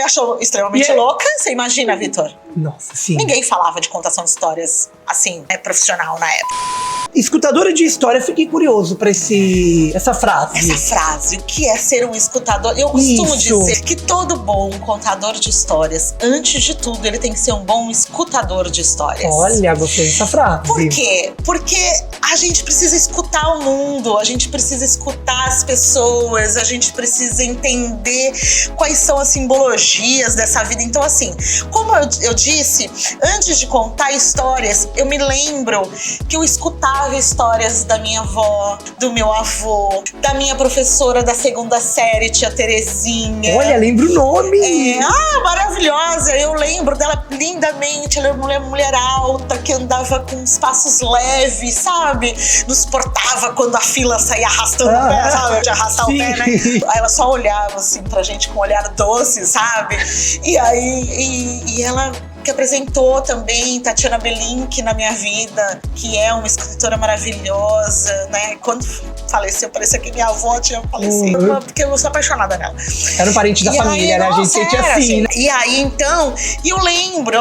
achou extremamente louca. Você imagina, Vitor? Nossa, sim. Ninguém falava de contação de histórias assim, profissional na época. Escutadora de história, fiquei curioso pra essa frase. Essa frase, o que é ser um escutador? Eu costumo dizer que todo bom contador de histórias, antes de tudo, ele tem que ser um bom escutador de histórias. Olha, gostei dessa frase. Por quê? Porque a gente precisa escutar o mundo, a gente precisa escutar as pessoas, a gente precisa entender quais são as simbologias dessa vida. Então, assim, como eu disse, antes de contar histórias, eu me lembro que eu escutava histórias da minha avó, do meu avô, da minha professora da 2ª série, tia Terezinha. Olha, lembro o nome! Maravilhosa! Eu lembro dela lindamente. Ela era uma mulher alta que andava com uns passos leves, sabe? Nos portava quando a fila saía arrastando o pé, sabe? De arrastar o pé, né? Aí ela só olhava assim pra gente com um olhar doce, sabe? E aí, e ela que apresentou também Tatiana Belink na minha vida, que é uma escritora maravilhosa, né? Quando faleceu, parecia que minha avó tinha falecido, porque eu sou apaixonada nela. Era um parente da família, né? A gente sente assim, né? E aí, então, eu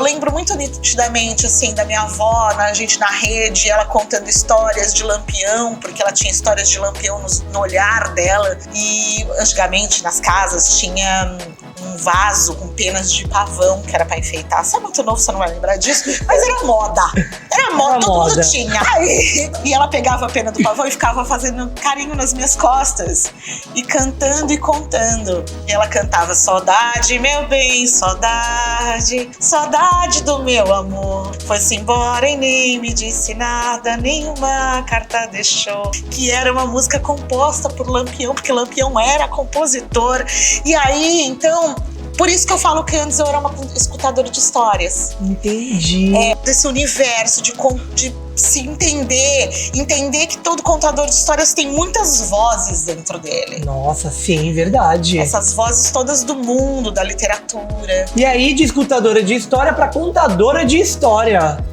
lembro muito nitidamente, assim, da minha avó, a gente na rede, ela contando histórias de Lampião, porque ela tinha histórias de Lampião no olhar dela. E antigamente, nas casas, tinha um vaso com penas de pavão que era pra enfeitar. Você é muito novo, você não vai lembrar disso, mas era moda. Todo mundo tinha. E ela pegava a pena do pavão e ficava fazendo carinho nas minhas costas e cantando e contando. E ela cantava: saudade, meu bem, saudade, saudade do meu amor. Foi-se embora e nem me disse nada, nenhuma carta deixou. Que era uma música composta por Lampião, porque Lampião era compositor. E aí, então, por isso que eu falo que antes eu era uma escutadora de histórias. Entendi. Desse universo de se entender que todo contador de histórias tem muitas vozes dentro dele. Nossa, sim, verdade. Essas vozes todas do mundo, da literatura. E aí, de escutadora de história pra contadora de história.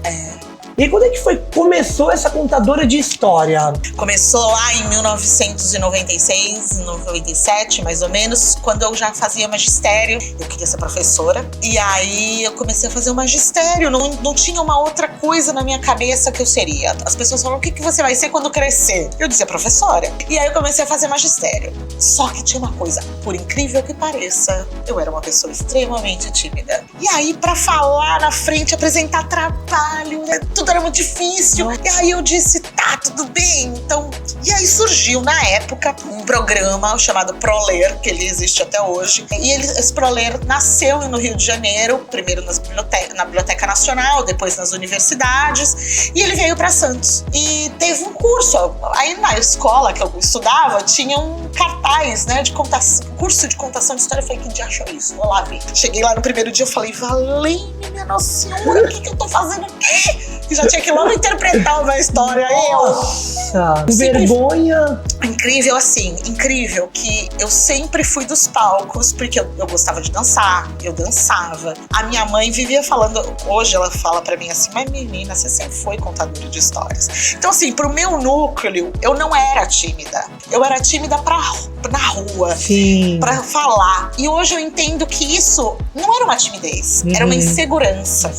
E quando é que começou essa contadora de história? Começou lá em 1996, 97, mais ou menos, quando eu já fazia magistério. Eu queria ser professora. E aí eu comecei a fazer o magistério. Não tinha uma outra coisa na minha cabeça que eu seria. As pessoas falavam: o que você vai ser quando crescer? Eu dizia: professora. E aí eu comecei a fazer magistério. Só que tinha uma coisa, por incrível que pareça, eu era uma pessoa extremamente tímida. E aí, pra falar na frente, apresentar trabalho, tudo era muito difícil. E aí eu disse: tá, tudo bem. Então, e aí surgiu na época um programa chamado ProLer, que ele existe até hoje. E esse ProLer nasceu no Rio de Janeiro, primeiro na Biblioteca Nacional, depois nas universidades, e ele veio para Santos. E teve um curso. Aí na escola que eu estudava, tinha um cartaz, né, de curso de contação de história. Eu falei: que dia achou isso? Vou lá ver. Cheguei lá no primeiro dia, eu falei: valei-me, minha Nossa Senhora, o que eu tô fazendo aqui? Que já tinha que logo interpretar uma história. Nossa, vergonha. Incrível, assim, incrível que eu sempre fui dos palcos, porque eu gostava de dançar, eu dançava. A minha mãe vivia falando, hoje ela fala pra mim assim: mas menina, você sempre foi contadora de histórias. Então, assim, pro meu núcleo, eu não era tímida. Eu era tímida na rua, sim, pra falar. E hoje eu entendo que isso não era uma timidez, era uma insegurança.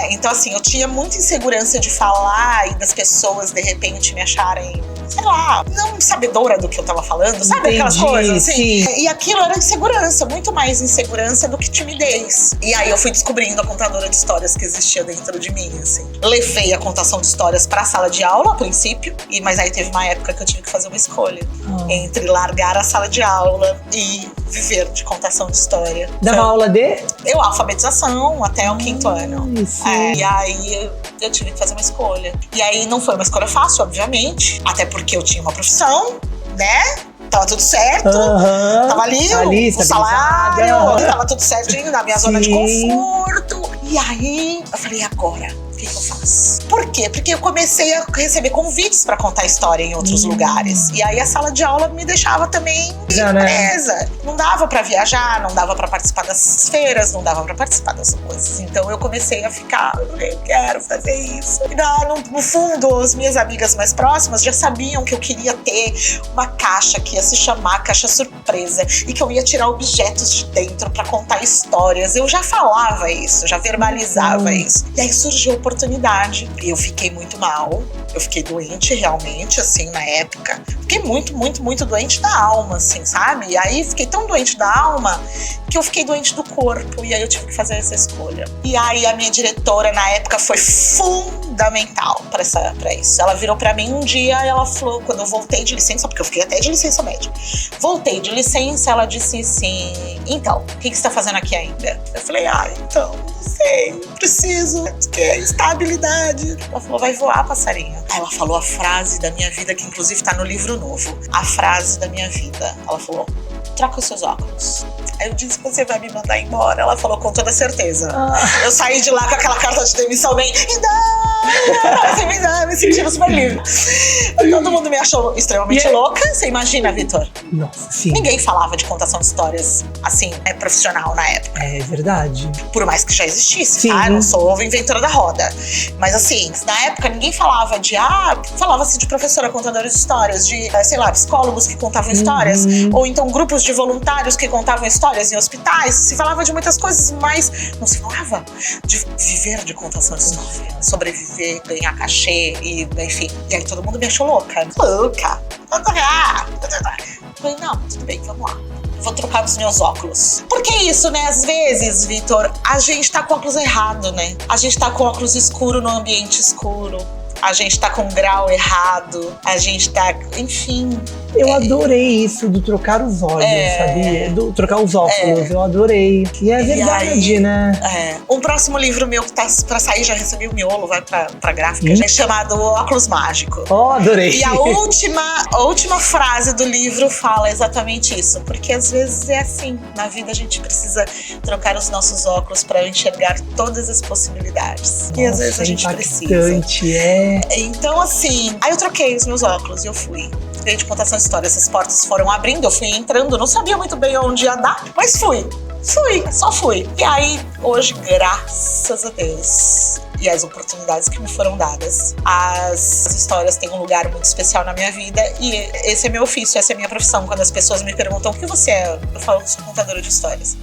Então, assim, eu tinha muita insegurança de falar e das pessoas, de repente, me acharem, sei lá, não sabedora do que eu tava falando, sabe? Entendi, aquelas coisas assim? Sim. E aquilo era insegurança, muito mais insegurança do que timidez. E aí eu fui descobrindo a contadora de histórias que existia dentro de mim, assim. Levei a contação de histórias pra sala de aula, a princípio, mas aí teve uma época que eu tive que fazer uma escolha entre largar a sala de aula e viver de contação de história. Dava aula de? Alfabetização até o 5º ano. E aí eu tive que fazer uma escolha. E aí não foi uma escolha fácil, obviamente, até porque eu tinha uma profissão, né? Tava tudo certo, tava ali o salário, tava tudo certinho na minha zona de conforto. E aí eu falei: agora, o que eu faço? Por quê? Porque eu comecei a receber convites pra contar história em outros lugares. E aí a sala de aula me deixava também presa. Não dava pra viajar, não dava pra participar das feiras, não dava pra participar das coisas. Então eu comecei a ficar, eu quero fazer isso. E no fundo, as minhas amigas mais próximas já sabiam que eu queria ter uma caixa que ia se chamar Caixa Surpresa e que eu ia tirar objetos de dentro pra contar histórias. Eu já falava isso, já verbalizava isso. E aí surgiu a oportunidade. E eu fiquei muito mal. Eu fiquei doente realmente, assim, na época. Fiquei muito, muito, muito doente da alma, assim, sabe? E aí fiquei tão doente da alma que eu fiquei doente do corpo. E aí eu tive que fazer essa escolha. E aí a minha diretora, na época, foi fundamental pra isso. Ela virou pra mim um dia e ela falou, quando eu voltei de licença, porque eu fiquei até de licença médica. Voltei de licença, ela disse assim, então, o que você tá fazendo aqui ainda? Eu falei, então, não sei, preciso, que é estabilidade. Ela falou, vai voar, passarinho. Aí ela falou a frase da minha vida, que inclusive tá no livro novo. A frase da minha vida. Ela falou, troca os seus óculos. Aí eu disse, você vai me mandar embora? Ela falou, com toda certeza. Eu saí de lá com aquela carta de demissão bem, me sentindo super livre. Todo mundo me achou extremamente louca. Você imagina, Vitor? Nossa, sim. Ninguém falava de contação de histórias, assim, profissional na época. É verdade. Por mais que já existisse, sim. tá? Eu não sou inventora da roda. Mas assim, na época ninguém falava falava-se de professora contadora de histórias, de, sei lá, psicólogos que contavam histórias, ou então grupos de voluntários que contavam histórias em hospitais. Se falava de muitas coisas, mas não se falava de viver de contação de história, sobreviver, ganhar cachê e, enfim. E aí todo mundo me achou louca. Louca! Falei, não, tudo bem, vamos lá. Vou trocar os meus óculos. Porque isso, né? Às vezes, Vitor, a gente tá com óculos errado, né? A gente tá com óculos escuro no ambiente escuro. A gente tá com grau errado. A gente tá... Enfim... Eu adorei isso do trocar os olhos, sabia? Do trocar os óculos, eu adorei. E é verdade, aí, né? Um próximo livro meu que tá pra sair, já recebi o miolo, vai pra gráfica, chamado Óculos Mágico. Oh, adorei. E a última frase do livro fala exatamente isso. Porque às vezes é assim, na vida a gente precisa trocar os nossos óculos pra enxergar todas as possibilidades. Nossa, e às vezes a gente precisa. Então assim, aí eu troquei os meus óculos e eu fui. De contação de história, essas portas foram abrindo, eu fui entrando, não sabia muito bem onde ia dar, mas só fui. E aí, hoje, graças a Deus, e as oportunidades que me foram dadas, as histórias têm um lugar muito especial na minha vida e esse é meu ofício, essa é a minha profissão. Quando as pessoas me perguntam o que você é, eu falo que sou contadora de histórias.